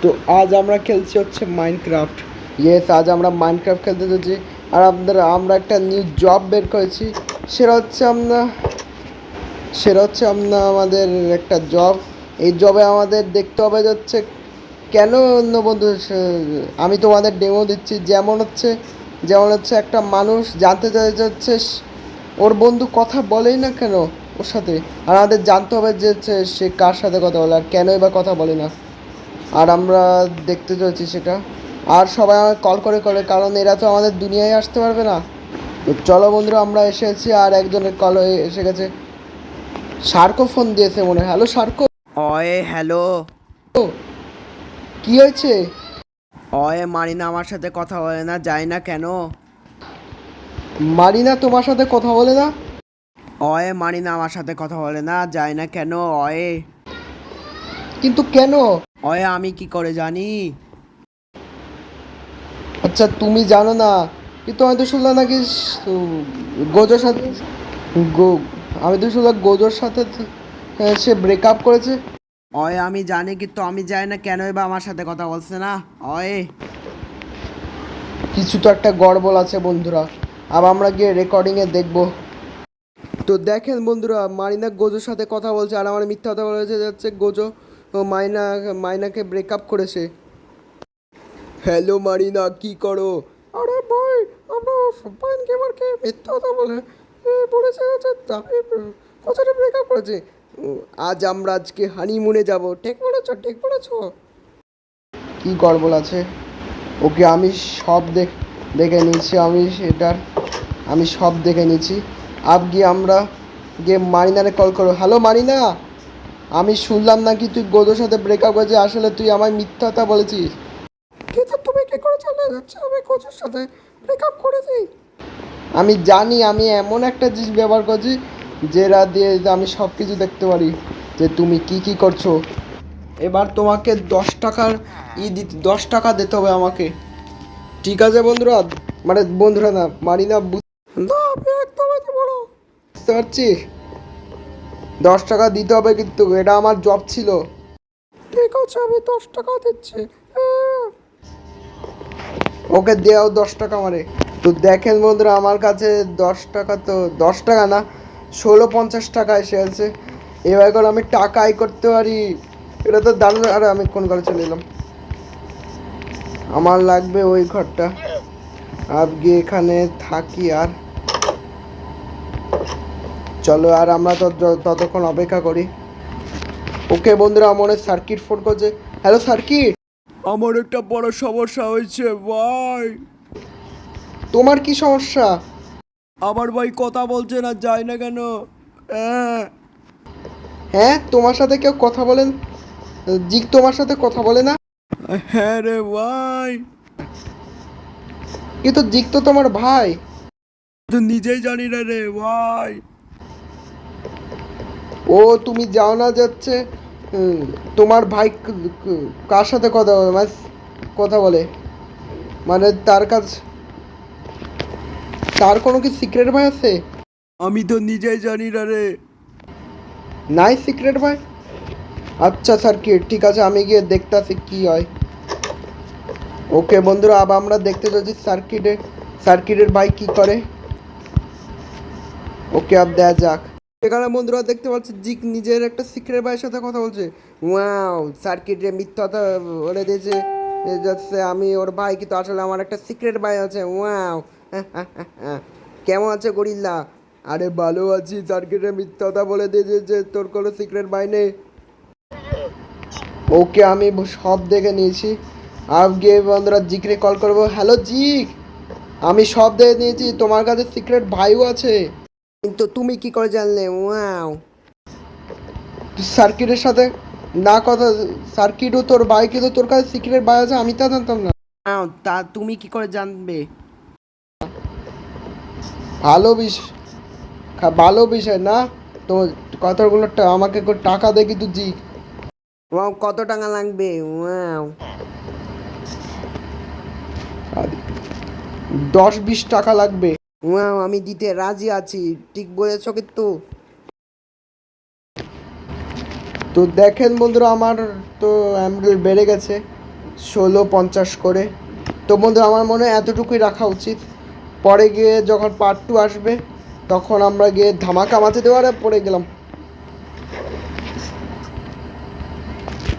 তো আজ আমরা খেলছি হচ্ছে মাইনক্রাফট। আজ আমরা মাইনক্রাফট খেলতে যাচ্ছি। আর আমরা একটা নিউ জব বের করেছি। সেটা হচ্ছে আমরা আমাদের একটা জব। এই জবে আমাদের দেখতে হবে যাচ্ছে কেন অন্য বন্ধু। আমি তোমাদের ডেমো দিচ্ছি। যেমন হচ্ছে একটা মানুষ জানতে চাই যাচ্ছে ওর বন্ধু কথা বলেই না কেন ওর সাথে। আর আমাদের জানতে হবে যে সে কার সাথে কথা বলে আর কেনই বা কথা বলে না। আর আমরা দেখতে চলেছি সেটা। আর সবাই আমাকে কল করে কারণ এরা তো আমাদের দুনিয়ায় আসতে পারবে না। তো চলো বন্ধুরা, আমরা এসেছি আর একজনের কল এসে গেছে। সার্কো ফোন দিয়েছে মনে হয়। হ্যালো সার্কো। অয়ে হ্যালো। কি হয়েছে? অয়ে মারিনা আমার সাথে কথা বলে না, যায় না কেন? মারিনা তোমার সাথে কথা বলে না? অয়ে মারিনা আমার সাথে কথা বলে না, যায় না কেন? অয়ে কিন্তু কেন? অয়ে আমি কি করে জানি? আচ্ছা তুমি জানো না, কিন্তু আমি তো শুনলাম নাকি গোজোর সাথে গো- আমি তো শুনলাম গোজোর সাথে সে ব্রেকআপ করেছে। অয়ে আমি জানি, কিন্তু আমি যাই না কেনই বা আমার সাথে কথা বলছে না। অয়ে কিছু তো একটা গড়বড় আছে বন্ধুরা। আর আমরা গিয়ে রেকর্ডিংয়ে দেখবো। তো দেখেন বন্ধুরা, মারিনা গোজোর সাথে কথা বলছে আর আমার মিথ্যা কথা বলেছে যাচ্ছে গোজো ও মাইনাকে ব্রেকআপ করেছে। হ্যালো মারিনা, কি করো? আরে ভাই, আমরা ফাইন গেমারকে মিথ্যা কথা বলেছে যে আমি কথাটা ব্রেকআপ করেছে। আজকে হানিমুনে যাব। ঠিক বলেছো। কি গড়বড় আছে? ওকে আমি সব দেখে নিয়েছি। আমি সব দেখে নিয়েছি। গিয়ে আমরা গিয়ে মারিনারে কল করো। হ্যালো মারিনা, আমি শুনলাম নাকি তুই গোদোর সাথে ব্রেকআপ করেছিস। আসলে তুই আমায় মিথ্যাটা বলেছিস। কিন্তু তুমি কি করে জানলে যাচ্ছে আমি গোদোর সাথে ব্রেকআপ করেছি? আমি জানি, আমি এমন একটা জিনিস ব্যবহার করছি যেটা দিয়ে আমি সব কিছু দেখতে পারি যে তুমি কি করছো। এবার তোমাকে 10 টাকার 10 টাকা দিতে হবে আমাকে। ঠিক আছে বন্ধুরা, মানে বন্ধুরা না, মারিনা না আমি একদমই দেবো না। বুঝতে পারছিস? 10 টাকা দিতে হবে, কিন্তু এটা আমার জব ছিল। ঠিক আছে, আমি 10 টাকা দিচ্ছি। ওকে দেও 10 টাকা আমারে। তো দেখেন বন্ধুরা, আমার কাছে 10 টাকা, তো 10 টাকা না, 1650 টাকা এসে আছে। এবার করে আমি টাকা আয় করতে পারি। এটা তো দারুণ। আরে আমি কোন ঘরে চলে এলাম? আমার লাগবে ওই ঘরটা। গিয়ে এখানে থাকি। আর চলো, আর আমরা তো ততক্ষণ অপেক্ষা করি। ওকে বন্ধুরা, আমার সার্কিট ফোন করছে। Hello circuit. আমার একটা বড় সমস্যা হয়েছে ভাই। তোমার কি সমস্যা? আমার ভাই কথা বলছে না, যায় না কেন? হ্যাঁ। হ্যাঁ, তোমার সাথে কেউ কথা বলেন? জিক তোমার সাথে কথা বলে না? হ্যাঁ রে ভাই। কিন্তু জিক তো তোমার ভাই। তো নিজেই জানি না রে ভাই। ও তুমি যাও না যাচ্ছে তোমার ভাই কার সাথে কথা বলে, মানে কথা বলে, মানে তার কোনো কি সিক্রেট ভাই আছে? আমি তো নিজেই জানি না রে। নাই সিক্রেট ভাই? আচ্ছা সার্কিট, ঠিক আছে, আমি গিয়ে দেখতেছি কি হয়। ওকে বন্ধুরা, আবার আমরা দেখতে যাচ্ছি সার্কিটের ভাই কি করে। ওকে আব দেয়া যাক। এখানে বন্ধুরা দেখতে পাচ্ছি জিক নিজের একটা সিক্রেট ভাইয়ের সাথে কথা বলছে। ওয়াও, সার্কিটে মিথ্যাটা বলে দিয়েছে যাচ্ছে আমি ওর ভাই, কিন্তু আসলে আমার একটা সিক্রেট ভাই আছে। ওয়াও। কেমন আছে গরিল্লা? আরে ভালো আছি। সার্কিটে মিথ্যাটা বলে দিয়েছে যে তোর কোনো সিক্রেট ভাই নেই। ওকে আমি সব দেখে নিয়েছি। আর গিয়ে বন্ধুরা জিকরে কল করবো। হ্যালো জিক, আমি সব দেখে নিয়েছি, তোমার কাছে সিক্রেট ভাইও আছে। কিন্তু তুমি কি করে জানলে? ওয়াও। সার্কিটের সাথে না কথা, সার্কিটও তোর ভাই, কিন্তু তোর কাছে সিক্রেট ভাই আছে আমি তা জানতাম না। তা তুমি কি করে জানবে? ভালো বিষয়, ভালো বিষয় না তো। কথাগুলো আমাকে টাকা দে কিন্তু জি। ওয়াও, কত টাকা লাগবে? ওয়াও। 10-20 টাকা লাগবে। ওয়াও, আমি দিতে রাজি আছি। ঠিক বলেছো কিন্তু। তো দেখেন বন্ধুরা, আমার তো এমডেল বেড়ে গেছে। 16:50 করে। তো বন্ধুরা আমার মনে হয় এতটুকুই রাখা উচিত। পরে গিয়ে যখন পার্ট 2 আসবে তখন আমরা গিয়ে ধামাকা মারতে দেওয়ারে পড়ে গেলাম।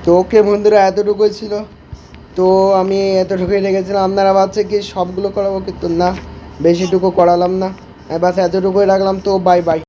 তো ওকে বন্ধুরা এতটুকুই ছিল। তো আমি এতটুকুই রেখেছিলাম, আপনারা ভাবছে কি সবগুলো করাবো, কিন্তু না, বেশিটুকু করালাম না, বাস এতটুকুই রাখলাম। তো বাই বাই।